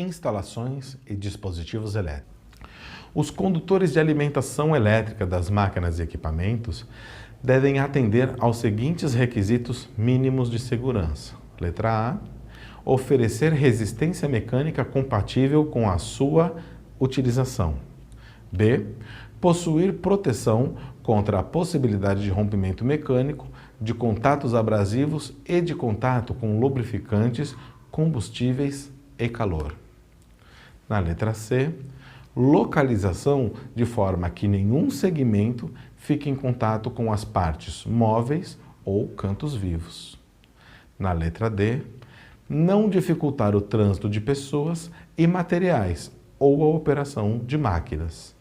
Instalações e dispositivos elétricos. Os condutores de alimentação elétrica das máquinas e equipamentos devem atender aos seguintes requisitos mínimos de segurança. Letra A. Oferecer resistência mecânica compatível com a sua utilização. B. Possuir proteção contra a possibilidade de rompimento mecânico, de contatos abrasivos e de contato com lubrificantes, combustíveis e calor. Na letra C, localização de forma que nenhum segmento fique em contato com as partes móveis ou cantos vivos. Na letra D, não dificultar o trânsito de pessoas e materiais ou a operação de máquinas.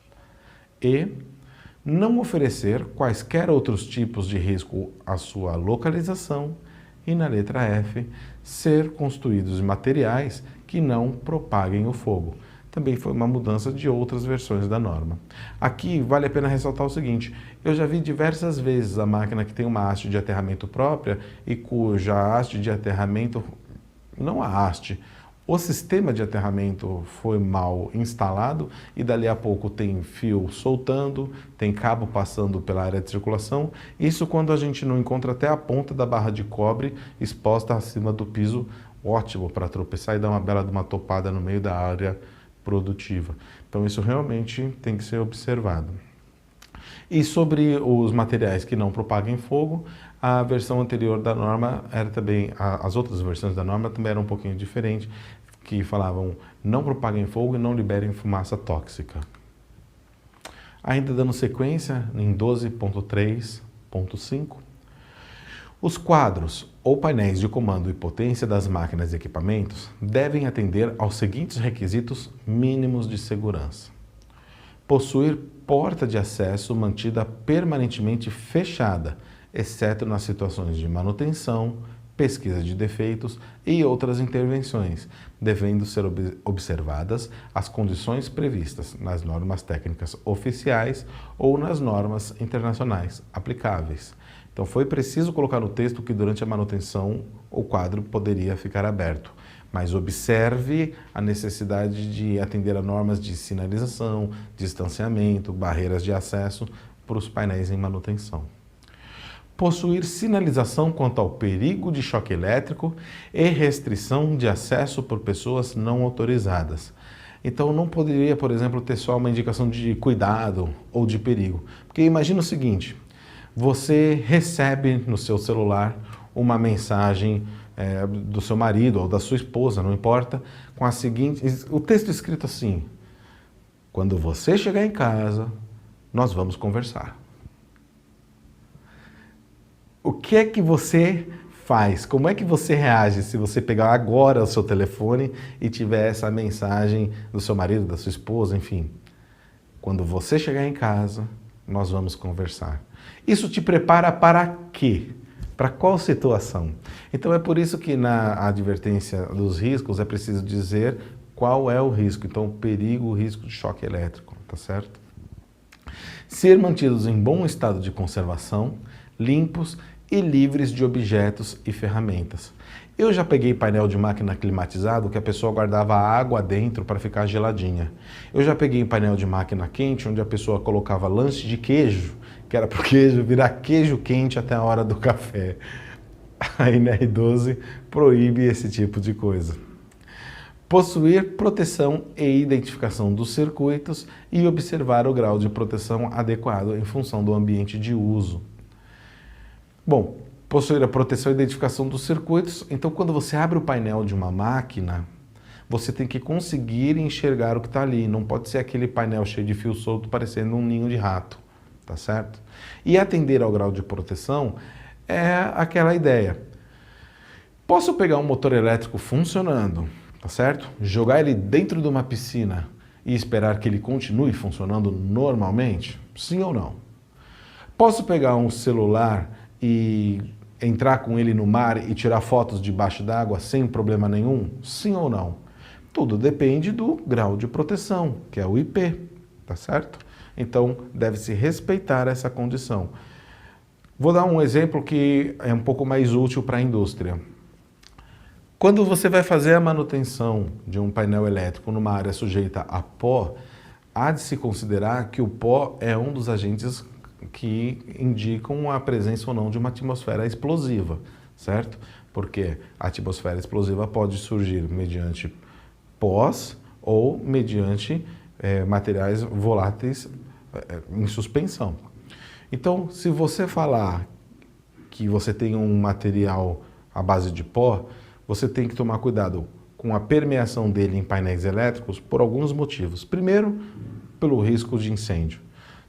E não oferecer quaisquer outros tipos de risco à sua localização. E na letra F, ser construídos de materiais que não propaguem o fogo. Também foi uma mudança de outras versões da norma. Aqui vale a pena ressaltar o seguinte: eu já vi diversas vezes a máquina que tem uma haste de aterramento própria e cuja haste de aterramento, não a haste, o sistema de aterramento foi mal instalado e dali a pouco tem fio soltando, tem cabo passando pela área de circulação. Isso quando a gente não encontra até a ponta da barra de cobre exposta acima do piso, ótimo para tropeçar e dar uma bela de uma topada no meio da área produtiva. Então isso realmente tem que ser observado. E sobre os materiais que não propaguem fogo, a versão anterior da norma era também, as outras versões da norma também eram um pouquinho diferentes, que falavam não propaguem fogo e não liberem fumaça tóxica. Ainda dando sequência em 12.3.5, os quadros ou painéis de comando e potência das máquinas e equipamentos devem atender aos seguintes requisitos mínimos de segurança. Possuir porta de acesso mantida permanentemente fechada, exceto nas situações de manutenção, pesquisa de defeitos e outras intervenções, devendo ser observadas as condições previstas nas normas técnicas oficiais ou nas normas internacionais aplicáveis. Então foi preciso colocar no texto que durante a manutenção o quadro poderia ficar aberto, mas observe a necessidade de atender a normas de sinalização, distanciamento, barreiras de acesso para os painéis em manutenção. Possuir sinalização quanto ao perigo de choque elétrico e restrição de acesso por pessoas não autorizadas. Então não poderia, por exemplo, ter só uma indicação de cuidado ou de perigo. Porque imagina o seguinte: você recebe no seu celular uma mensagem do seu marido ou da sua esposa, não importa, com a seguinte, o texto escrito assim: quando você chegar em casa, nós vamos conversar. O que é que você faz? Como é que você reage se você pegar agora o seu telefone e tiver essa mensagem do seu marido, da sua esposa, enfim? Quando você chegar em casa, nós vamos conversar. Isso te prepara para quê? Para qual situação? Então é por isso que na advertência dos riscos é preciso dizer qual é o risco. Então o perigo, o risco de choque elétrico, tá certo? Ser mantidos em bom estado de conservação, limpos e livres de objetos e ferramentas. Eu já peguei painel de máquina climatizado que a pessoa guardava água dentro para ficar geladinha. Eu já peguei painel de máquina quente onde a pessoa colocava lanche de queijo, que era para o queijo virar queijo quente até a hora do café. A NR12 proíbe esse tipo de coisa. Possuir proteção e identificação dos circuitos e observar o grau de proteção adequado em função do ambiente de uso. Bom, possuir a proteção e identificação dos circuitos, então quando você abre o painel de uma máquina, você tem que conseguir enxergar o que está ali, não pode ser aquele painel cheio de fio solto parecendo um ninho de rato, tá certo? E atender ao grau de proteção é aquela ideia. Posso pegar um motor elétrico funcionando, tá certo? Jogar ele dentro de uma piscina e esperar que ele continue funcionando normalmente? Sim ou não? Posso pegar um celular e entrar com ele no mar e tirar fotos debaixo d'água sem problema nenhum? Sim ou não? Tudo depende do grau de proteção, que é o IP, tá certo? Então, deve-se respeitar essa condição. Vou dar um exemplo que é um pouco mais útil para a indústria. Quando você vai fazer a manutenção de um painel elétrico numa área sujeita a pó, há de se considerar que o pó é um dos agentes que indicam a presença ou não de uma atmosfera explosiva, certo? Porque a atmosfera explosiva pode surgir mediante pós ou mediante materiais voláteis em suspensão. Então, se você falar que você tem um material à base de pó, você tem que tomar cuidado com a permeação dele em painéis elétricos por alguns motivos. Primeiro, pelo risco de incêndio.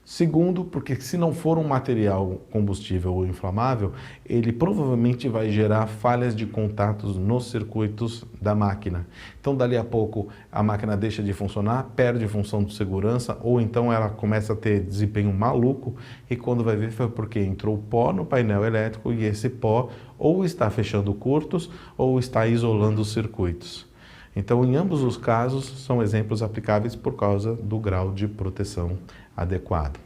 Segundo, porque se não for um material combustível ou inflamável, ele provavelmente vai gerar falhas de contatos nos circuitos da máquina. Então, dali a pouco, a máquina deixa de funcionar, perde função de segurança, ou então ela começa a ter desempenho maluco, e quando vai ver foi porque entrou pó no painel elétrico e esse pó ou está fechando curtos ou está isolando os circuitos. Então, em ambos os casos, são exemplos aplicáveis por causa do grau de proteção adequado.